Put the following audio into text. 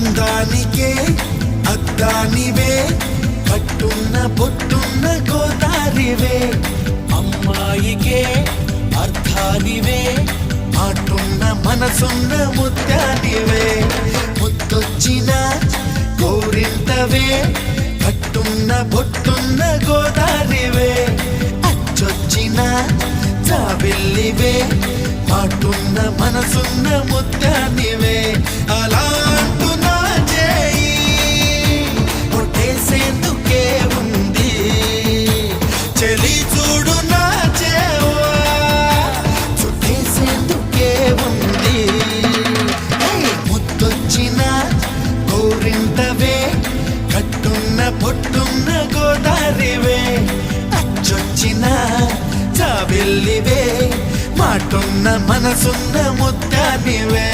అందానికే అద్దానివే కట్టున్న బొట్టున్న గోదారివే అమ్మాయికే అర్థానివే మాటున్న మనసున్న ముత్యానివే ముద్దొచ్చిన గోరింటవే కట్టున్న బొట్టున్న గోదారివే అచ్చొచ్చిన జాబిల్లివే మాటున్న మనసున్న ముత్యానివే అలా అంటున్నా చేయి కొట్టేసేందుకే ఉంది చెలి చూడు నా చేవా చుట్టేసేందుకే ఉంది ముద్దొచ్చిన గోరింటవే కట్టున్న పొట్టున్న గోదారివే అచ్చొచ్చిన జాబిల్లివే మాటున్న మనసున్న ముత్యానివే